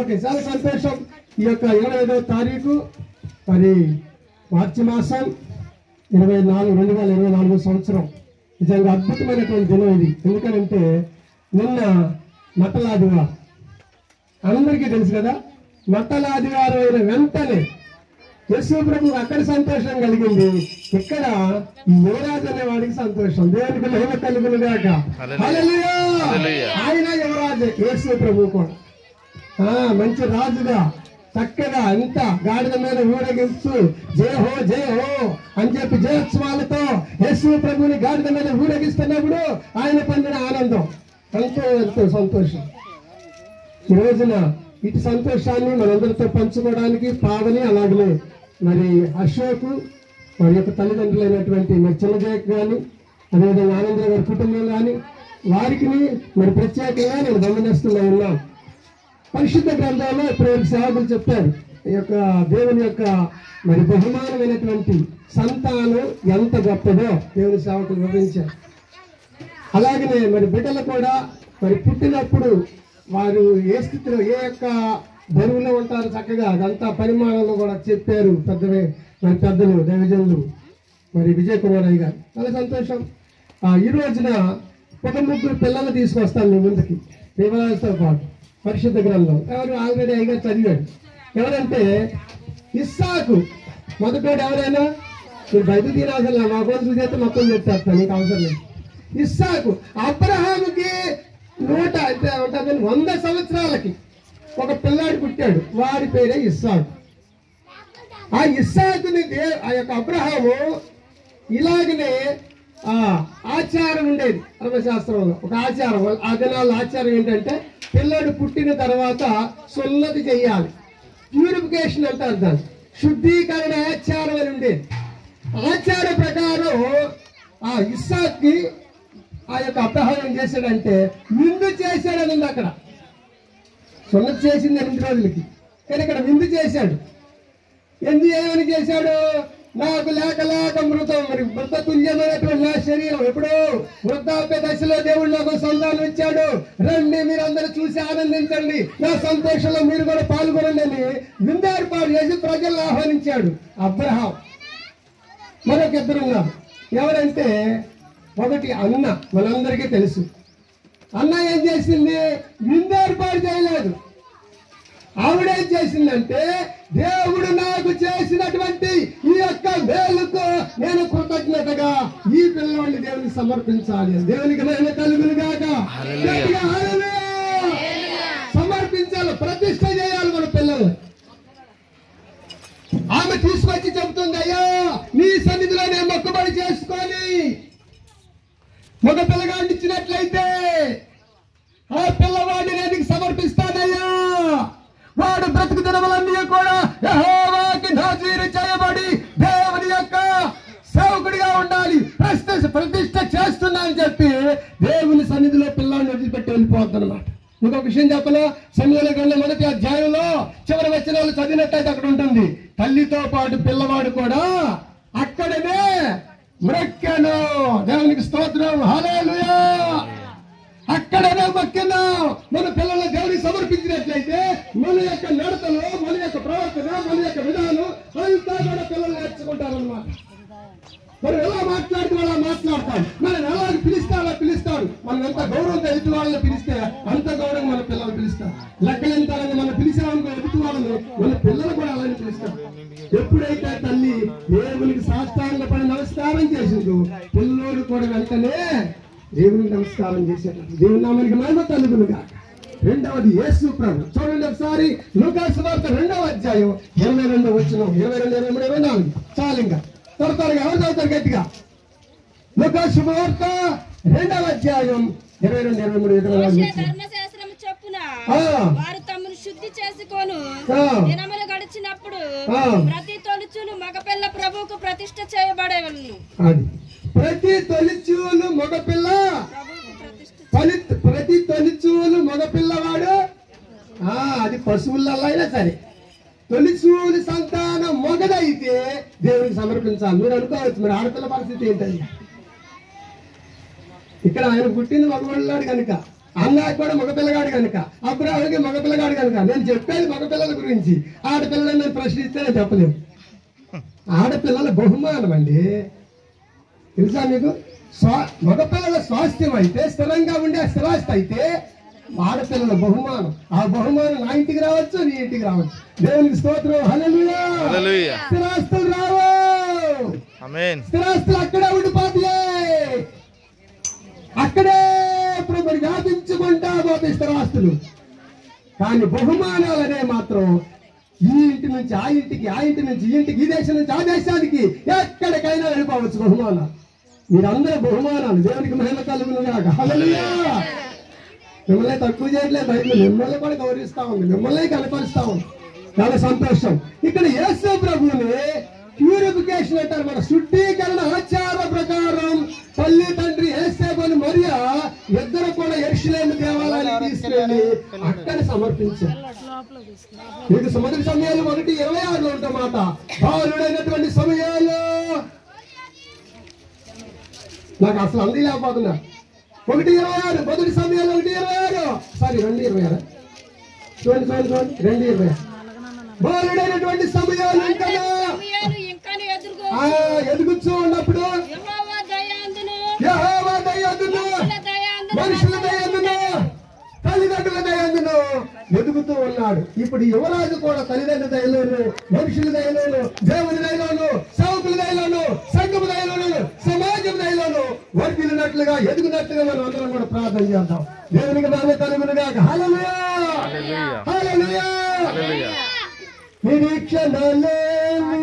Okay, చాలా సంతోషం. ఈ యొక్క 25వ తారీఖు మరి మార్చి మాసం 2024 సంవత్సరం నిజంగా అద్భుతమైనటువంటి దినం ఇది. ఎందుకంటే నిన్న మట్టల ఆదివారం అందరికీ తెలుసు కదా. మట్టల ఆదివారం అయిన వెంటనే యేసు ప్రభు అక్కడ సంతోషం కలిగింది, ఇక్కడ ఈ యువరాజు అనే వాడికి సంతోషం. దేవునికి మహిమ కలుగును గాక. హల్లెలూయా. ఆయన యువరాజు యేసు ప్రభు కూడా మంచి రాజుగా చక్కగా అంత గాడిద మీద ఊరేగించు జయ హో జయ హో అని చెప్పి జయోత్సవాలతో యేసు ప్రభుని గాడిద మీద ఊరేగిస్తున్నప్పుడు ఆయన పొందిన ఆనందం ఎంతో ఎంతో సంతోషం. ఈ రోజున ఇటు సంతోషాన్ని మనందరితో పంచుకోవడానికి పావని, అలాగనే మరి అశోక్ వారి యొక్క తల్లిదండ్రులైనటువంటి మరి చిన్నజయకు కానీ, అదేవిధంగా ఆనందరావు గారి కుటుంబం కానీ, వారికి మరి ప్రత్యేకంగా నేను గమనిస్తూనే ఉన్నాను. పరిశుద్ధ గ్రంథంలో ఇప్పుడు సేవకులు చెప్పారు, ఈ యొక్క దేవుని యొక్క మరి బహుమానమైనటువంటి సంతానం ఎంత గొప్పదో దేవుని సేవకులు వివరించారు. అలాగనే మరి బిడ్డలు కూడా మరి పుట్టినప్పుడు వారు ఏ స్థితిలో ఏ యొక్క బరువులో ఉంటారు చక్కగా అదంతా పరిమాణంలో కూడా చెప్పారు మరి పెద్దలు దైవజనులు మరి విజయ్ కుమార్ అయ్య గారు. చాలా సంతోషం. ఈ రోజున ఒక 3 పిల్లలు తీసుకొస్తాను మీ ముందుకి దేవాలయంతో పాటు. పరిశుద్ధ గ్రంథం ఎవరు ఆల్రెడీ అయ్యగా చదివాడు. ఎవరంటే ఇస్సాకు మొదటోడు. ఎవరైనా మీరు బైబిల్ తీరాల్సిన మా కోసం చేస్తే మొత్తం చెప్తాను, నీకు అవసరం లేదు. ఇస్సాకు అబ్రహాముకి 100 సంవత్సరాలకి ఒక పిల్లాడు పుట్టాడు, వాడి పేరే ఇస్సాకు. ఆ ఇస్సాకుని ఆ యొక్క అబ్రహాము ఇలాగనే ఆచారం ఉండేది ధర్మశాస్త్రంలో. ఒక ఆచారం, ఆ దినాల్లో ఆచారం ఏంటంటే పిల్లాడు పుట్టిన తర్వాత సున్నతి చెయ్యాలి. ప్యూరిఫికేషన్ అంటారు దాన్ని, శుద్ధీకరణ ఆచారం అని ఉండేది. ఆచార ప్రకారం ఆ ఇస్సాక్కి ఆ యొక్క అబ్రహాం ఏం చేశాడంటే విందు చేశాడని ఉంది. అక్కడ సున్నతి చేసింది 8 రోజులకి, కానీ ఇక్కడ విందు చేశాడు. ఏమని చేశాడు? నాకు లేక మృతం, మరి మృత తుల్యమైనటువంటి నా శరీరం ఎప్పుడో వృద్ధాప్య దశలో దేవుడు నాకు సంతానం ఇచ్చాడు, రండి మీరందరూ చూసి ఆనందించండి, నా సంతోషంలో మీరు కూడా పాల్గొనండి అని విందు ఏర్పాటు చేసి ప్రజలను ఆహ్వానించాడు అబ్రహాం. మరొక 2 ఉన్నారు. ఎవరంటే ఒకటి అన్న, మనందరికీ తెలుసు. అన్న ఏం చేసింది? విందు ఏర్పాటు చేయలేదు. ఆవిడేం చేసిందంటే దేవుడు నాకు చేసినటువంటి ఈ యొక్క మేలుకు నేను కృతజ్ఞతగా ఈ పిల్లవాడిని దేవునికి సమర్పించాలి. దేవునికి మహిమ కలుగును గాక. సమర్పించాలి, ప్రతిష్ట చేయాలి మన పిల్లలు. ఆమె తీసుకొచ్చి చెబుతుంది, అయ్యా నీ సన్నిధిలో నేను మొక్కుబడి చేసుకొని ఒక పిల్లగాడిని ఇచ్చినట్లయితే ఆ పిల్లవాడిని నేను సమర్పిస్తానయ్యా. వాడు బ్రతుకు దినములన్నీ కూడా యెహోవాకి నాజీరు చేయబడి దేవుని యొక్క సేవకుడిగా ఉండాలి, ప్రతిష్ట చేస్తున్నా అని చెప్పి దేవుని సన్నిధిలో పిల్లాడిని వదిలిపెట్టి వెళ్ళిపోద్దన్నమాట. ఇంకొక విషయం చెప్పనా? సమూయేలు గ్రంథం 1వ అధ్యాయంలో చివరి వచనాలు చదివినట్టయితే అక్కడ ఉంటుంది, తల్లితో పాటు పిల్లవాడు కూడా అక్కడనే మ్రొక్కెను. దేవునికి స్తోత్రం, హల్లెలూయా. అక్కడనే మొక్కినా మన పిల్లల దేవునికి సమర్పించినట్లయితే మన యొక్క నడతలో, మన యొక్క ప్రవర్తన, మన యొక్క విధానం అంతా కూడా పిల్లలు నేర్చుకుంటారన్నమాట. మనం ఎలా మాట్లాడితే అలా మాట్లాడతాం, మనం ఎలా పిలిస్తే అలా పిలుస్తాడు. మనం ఎంత గౌరవంతో ఎదుటి వాళ్ళని పిలిస్తే అంత గౌరవం మన పిల్లలు పిలుస్తారు. లెక్కలెంతాలని మనం పిలిచామనుకో ఎదుటి వాళ్ళని, మన పిల్లలు కూడా అలానే పిలుస్తారు. ఎప్పుడైతే తల్లి దేవునికి సాష్టాంగపడి నమస్కారం చేసిందో పిల్లోడు కూడా వెంటనే దేవునికి నమస్కారం చేశాడు. దేవుని నామానికి మహిమ కలుగును గాక. 2వది యేసు ప్రభు. చూడండి ఒకసారి లూకా సువార్త 2వ అధ్యాయం 22వ వచనం, 22, 23, 24. చాలు ఇంకా త్వరగా ఎవరు చదువుతారు గట్టిగా? లూకా సువార్త 2వ అధ్యాయం 22, 23, 24. వారు తమను శుద్ధి చేసుకోను దినములు గడిచినప్పుడు ప్రతి తొలిచూలు మగపిల్ల ప్రభువుకు ప్రతిష్ఠ చేయబడేవలను. అది ప్రతి తొలిచూలు మగపిల్ల, ప్రతి తొలిచూలు మగపిల్లవాడు, అది పశువులలో అయినా సరే తొలిచూలు సంతానం మొగదైతే దేవునికి సమర్పించాలి. మీరు అనుకోవచ్చు మరి ఆడపిల్ల పరిస్థితి ఏంటండి? ఇక్కడ ఆయన పుట్టింది మగవాళ్ళాడు కనుక అన్నాకు కూడా మగపిల్లగాడు కనుక, అబ్రాహాముకి మగపిల్లగాడు కనుక. నేను చెప్పేది మగపిల్లల గురించి. ఆడపిల్లలని నేను ప్రశ్నిస్తేనే చెప్పలేము. ఆడపిల్లల బహుమానం అండి, తెలుసా మీకు? మగపిల్లల స్వాస్థ్యం అయితే, స్థిరంగా ఉండే స్థిరాస్తి అయితే ఆడపిల్లల బహుమానం. ఆ బహుమానం నా ఇంటికి రావచ్చు, నీ ఇంటికి రావచ్చు. దేవునికి స్తోత్రం, హల్లెలూయా. స్థిరాస్తులు రావు, స్థిరాస్తులు అక్కడే ఉండిపోతాయి, అక్కడే ఇప్పుడు వ్యాపించుకుంటా పోతాయి స్థిరాస్తులు. కానీ బహుమానాలు అనే మాత్రం ఈ ఇంటి నుంచి ఆ ఇంటికి, ఆ ఇంటి నుంచి ఈ ఇంటికి, ఈ దేశం నుంచి ఆ దేశానికి, ఎక్కడికైనా వెళ్ళిపోవచ్చు బహుమానాలు. మీరందరూ బహుమానాలు. దేవునికి మహిమ కలుగును గాక, హల్లెలూయా. మిమ్మల్ని తక్కువ చేయట్లేదు బైబిల్, మిమ్మల్ని కూడా గౌరవిస్తా ఉంది, మిమ్మల్ని కనపరుస్తా ఉంది. చాలా సంతోషం. ఇక్కడ యేసు ప్రభువుని ప్యూరిఫికేషన్ అంటారు. మన శుద్ధీకరణ ఆచార ప్రకారం తల్లి తండ్రి యేసేపుని మరియా ఇద్దరు కూడా యెరూషలేము దేవాలయానికి తీసుకెళ్ళి అక్కడ సమర్పించారు. మీకు మొదటి సమయాలు 1:26 ఉంటమాట. బాలుడైనటువంటి సమయాలు నాకు అసలు అందలేకపోతున్నా. 1:26 మొదటి సమయాలు 1:26 సారీ 2:26 చూడండి 2:26 బాలుడైనటువంటి సమయాలు ఇంకా ఎదుగుతూ ఉన్నప్పుడు యెహోవా దయందును మనుషుల దయందును తల్లిదండ్రుల దయందును ఎదుగుతూ ఉన్నాడు. ఇప్పుడు యువరాజు కూడా తల్లిదండ్రుల దయలోను, మనుషుల దయలోను, దేవుని దయలోను, సేవకుల దయలోను, సంఘము దయలోను, సమాజం దయలోను వర్ధిల్లినట్లుగా, ఎదుగునట్లుగా మనం అందరం కూడా ప్రార్థన చేద్దాం. దేవునికి మహిమ కలుగునుగా, హల్లెలూయా, హల్లెలూయా. నిరీక్షణ లేని